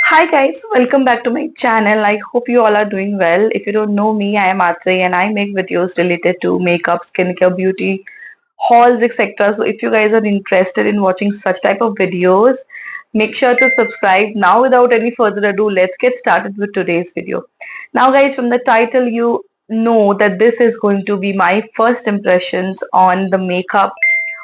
Hi guys, welcome back to my channel. I hope you all are doing well. If you don't know me, I am Atrey and I make videos related to makeup, skincare, beauty, hauls, etc. So if you guys are interested in watching such type of videos, make sure to subscribe. Now without any further ado, let's get started with today's video. Now guys, from the title you know that this is going to be my first impressions on the makeup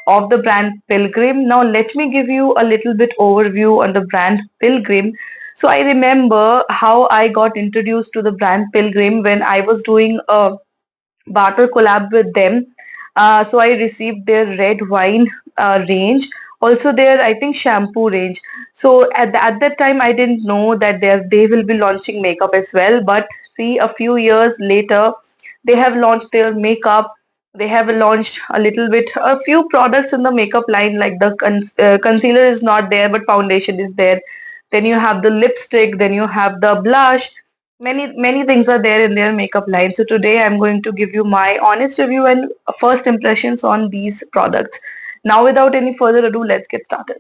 of the brand Pilgrim. Now let me give you a little bit overview on the brand Pilgrim. So I remember how I got introduced to the brand Pilgrim when I was doing a barter collab with them. So I received their red wine range, also their I think shampoo range. So at that time I didn't know that they will be launching makeup as well. But see, a few years later, they have launched their makeup. They have launched a few products in the makeup line, like the concealer is not there, but foundation is there. Then you have the lipstick, then you have the blush. Many things are there in their makeup line. So today I'm going to give you my honest review and first impressions on these products. Now without any further ado, let's get started.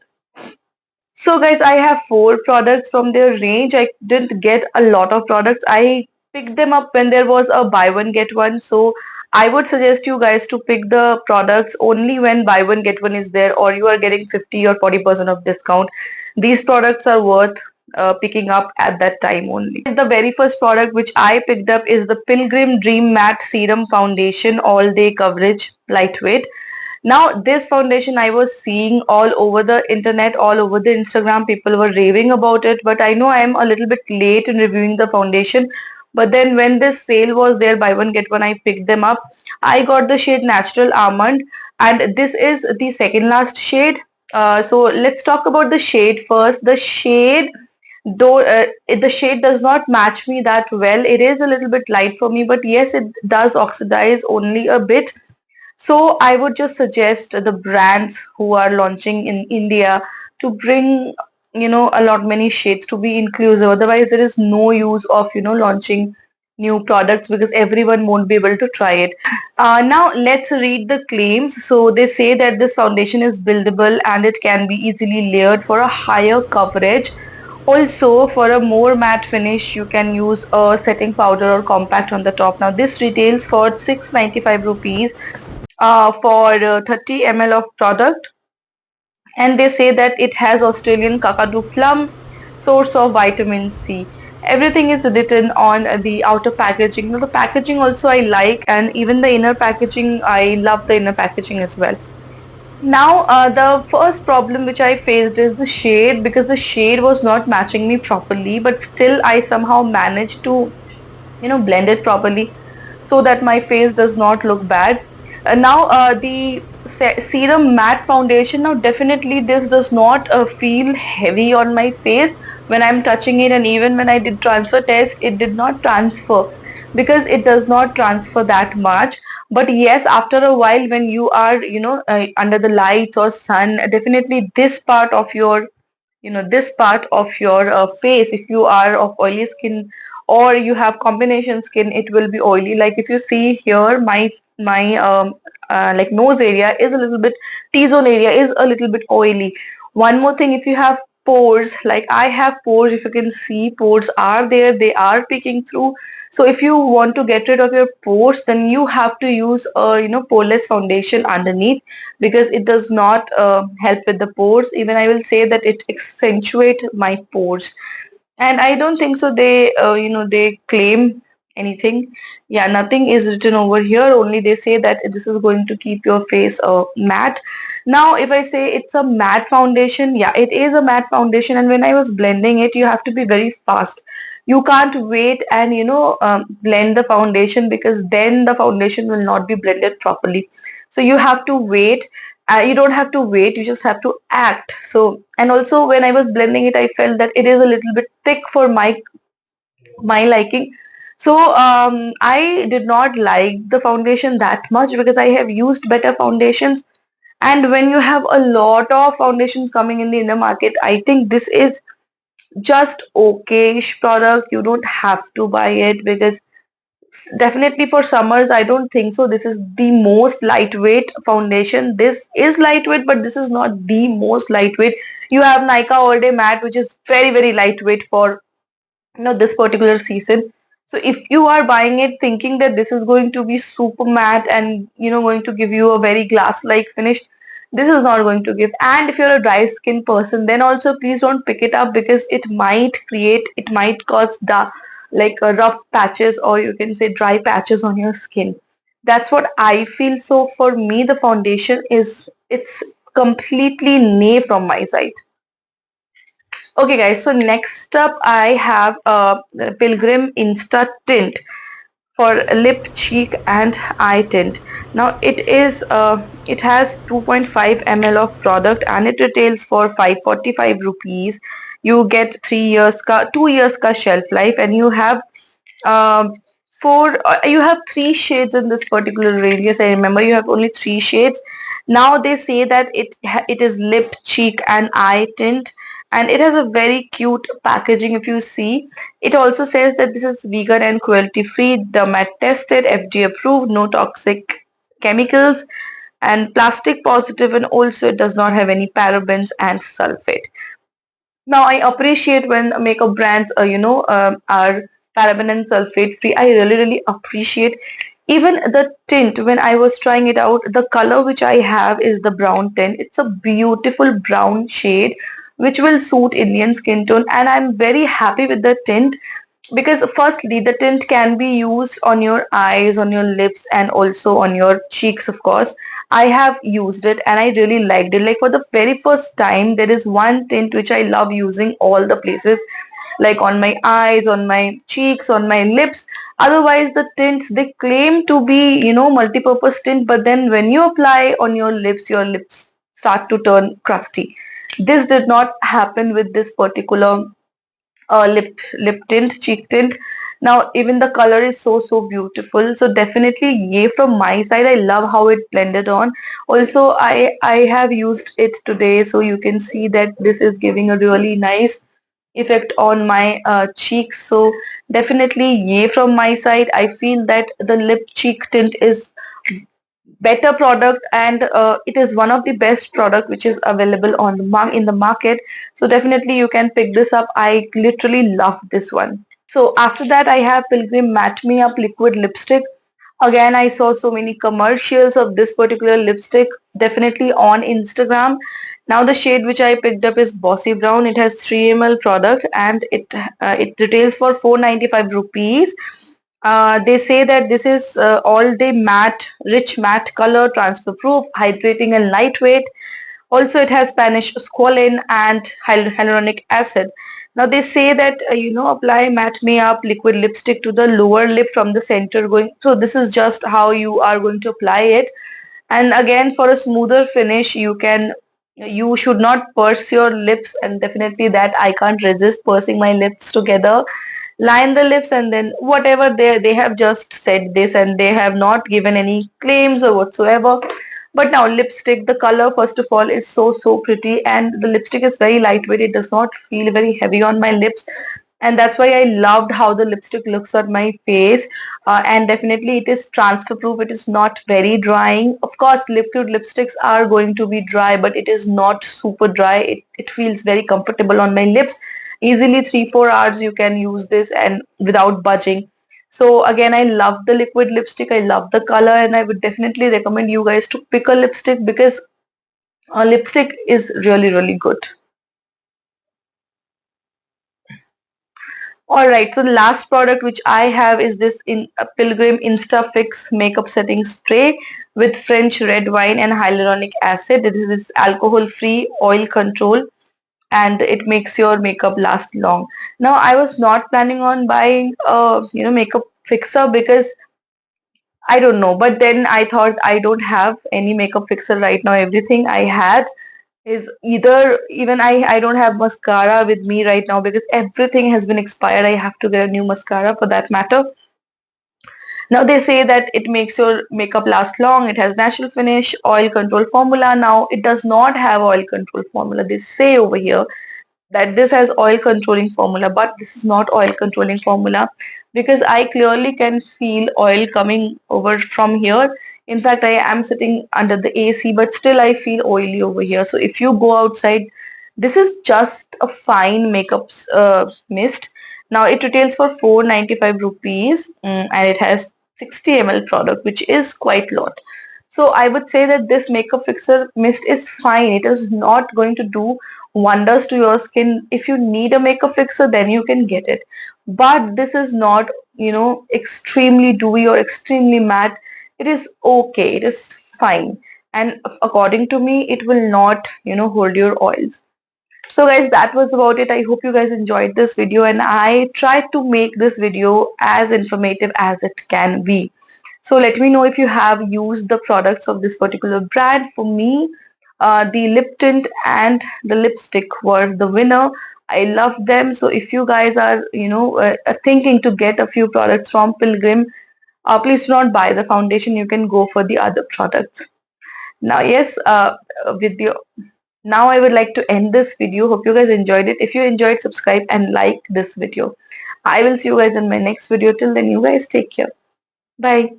So guys, I have four products from their range. I didn't get a lot of products. I picked them up when there was a buy one get one. So I would suggest you guys to pick the products only when buy one get one is there, or you are getting 50 or 40% of discount. These products are worth picking up at that time only. The very first product which I picked up is the Pilgrim Dream Matte Serum Foundation All Day Coverage Lightweight. Now, this foundation I was seeing all over the internet, all over the Instagram, people were raving about it, but I know I am a little bit late in reviewing the foundation. But then when this sale was there, buy one get one, I picked them up. I got the shade Natural Almond, and this is the second last shade. So let's talk about the shade first. The shade does not match me that well. It is a little bit light for me, but yes, it does oxidize only a bit. So I would just suggest the brands who are launching in India to bring, a lot many shades to be inclusive. Otherwise, there is no use of, launching new products because everyone won't be able to try it. Now let's read the claims. So they say that this foundation is buildable and it can be easily layered for a higher coverage. Also, for a more matte finish, you can use a setting powder or compact on the top. Now, this retails for 695 rupees for 30 ml of product, and they say that it has Australian Kakadu plum, source of vitamin C. Everything is written on the outer packaging. Now the packaging also I like, and even the inner packaging, I love the inner packaging as well. Now, the first problem which I faced is the shade, because the shade was not matching me properly, but still I somehow managed to, blend it properly so that my face does not look bad. Now, the serum matte foundation, now definitely this does not feel heavy on my face when I'm touching it, and even when I did transfer test, it did not transfer because it does not transfer that much. But yes, after a while, when you are, under the lights or sun, definitely this part of your face, if you are of oily skin or you have combination skin, it will be oily. Like if you see here, my like nose area is a little bit, T-zone area is a little bit oily. One more thing, if you have pores, like I have pores, if you can see, pores are there, they are peeking through. So if you want to get rid of your pores, then you have to use a poreless foundation underneath, because it does not help with the pores. Even I will say that it accentuate my pores, and I don't think so they claim anything. Yeah, nothing is written over here, only they say that this is going to keep your face matte. Now if I say it's a matte foundation, yeah, it is a matte foundation, and when I was blending it, you have to be very fast. You can't wait and blend the foundation, because then the foundation will not be blended properly. So you have to wait. You don't have to wait, you just have to act. So, and also when I was blending it, I felt that it is a little bit thick for my liking. So I did not like the foundation that much, because I have used better foundations. And when you have a lot of foundations coming in the market, I think this is just okay-ish product. You don't have to buy it, because definitely for summers, I don't think so. This is the most lightweight foundation. This is lightweight, but this is not the most lightweight. You have Nykaa All Day Matte, which is very lightweight for this particular season. So if you are buying it thinking that this is going to be super matte and going to give you a very glass like finish, this is not going to give. And if you're a dry skin person, then also please don't pick it up, because it might cause the like rough patches, or you can say dry patches on your skin. That's what I feel. So for me, the foundation is, it's completely nay from my side. Okay guys, so next up I have the Pilgrim Insta Tint for lip, cheek and eye tint. Now it has 2.5 ml of product and it retails for 545 rupees. You get 2 years ka shelf life, and you have um, you have three shades in this particular range. Yes, I remember you have only three shades. Now they say that it is lip, cheek and eye tint, and it has a very cute packaging. If you see, it also says that this is vegan and cruelty free, dermat tested, FDA approved, no toxic chemicals, and plastic positive, and also it does not have any parabens and sulfate. Now I appreciate when makeup brands, are paraben and sulfate free. I really appreciate. Even the tint, when I was trying it out, the color which I have is the brown tint. It's a beautiful brown shade which will suit Indian skin tone, and I'm very happy with the tint, because firstly the tint can be used on your eyes, on your lips and also on your cheeks. Of course, I have used it and I really liked it. Like, for the very first time, there is one tint which I love using all the places, like on my eyes, on my cheeks, on my lips. Otherwise the tints, they claim to be multi-purpose tint, but then when you apply on your lips start to turn crusty. This did not happen with this particular lip tint, cheek tint. Now even the color is so beautiful. So definitely yay from my side. I love how it blended on. Also, I have used it today, so you can see that this is giving a really nice effect on my cheeks. So definitely yay from my side. I feel that the lip cheek tint is better product, and it is one of the best product which is available on in the market. So definitely you can pick this up. I literally love this one. So after that I have Pilgrim Matte Me Up liquid lipstick. Again, I saw so many commercials of this particular lipstick, definitely on Instagram. Now the shade which I picked up is Bossy Brown. It has 3 ml product, and it retails for 495 rupees. They say that this is all day matte, rich matte color, transfer proof, hydrating and lightweight. Also, it has Spanish squalene and hyaluronic acid. Now they say that apply Matte Me Up liquid lipstick to the lower lip from the center going. So this is just how you are going to apply it. And again, for a smoother finish, you should not purse your lips, and definitely that I can't resist pursing my lips together. Line the lips, and then whatever they have just said this, and they have not given any claims or whatsoever. But now lipstick, the color first of all is so pretty, and the lipstick is very lightweight. It does not feel very heavy on my lips, and that's why I loved how the lipstick looks on my face. And definitely it is transfer proof. It is not very drying. Of course, liquid lipsticks are going to be dry, but it is not super dry. It feels very comfortable on my lips. Easily 3-4 hours you can use this and without budging. So again, I love the liquid lipstick. I love the color, and I would definitely recommend you guys to pick a lipstick, because a lipstick is really good. All right, so the last product which I have is this in a Pilgrim Instafix makeup setting spray with French red wine and hyaluronic acid. This is alcohol-free oil control, and it makes your makeup last long. Now, I was not planning on buying a makeup fixer, because I don't know, but then I thought I don't have any makeup fixer right now. Everything I had is either, even I don't have mascara with me right now, because everything has been expired. I have to get a new mascara for that matter. Now they say that it makes your makeup last long. It has natural finish, oil control formula. Now it does not have oil control formula. They say over here that this has oil controlling formula, but this is not oil controlling formula, because I clearly can feel oil coming over from here. In fact, I am sitting under the AC, but still I feel oily over here. So if you go outside, This is just a fine makeup mist. Now it retails for 495 rupees, and it has 60 ml product, which is quite lot. So I would say that this makeup fixer mist is fine. It is not going to do wonders to your skin. If you need a makeup fixer, then you can get it. But this is not, extremely dewy or extremely matte. It is okay. It is fine. And according to me, it will not, hold your oils. So guys, that was about it. I hope you guys enjoyed this video, and I tried to make this video as informative as it can be. So let me know if you have used the products of this particular brand. For me, the lip tint and the lipstick were the winner. I love them. So if you guys are, thinking to get a few products from Pilgrim, please do not buy the foundation. You can go for the other products. Now, yes, with the now I would like to end this video. Hope you guys enjoyed it. If you enjoyed, subscribe and like this video. I will see you guys in my next video. Till then, you guys take care. Bye.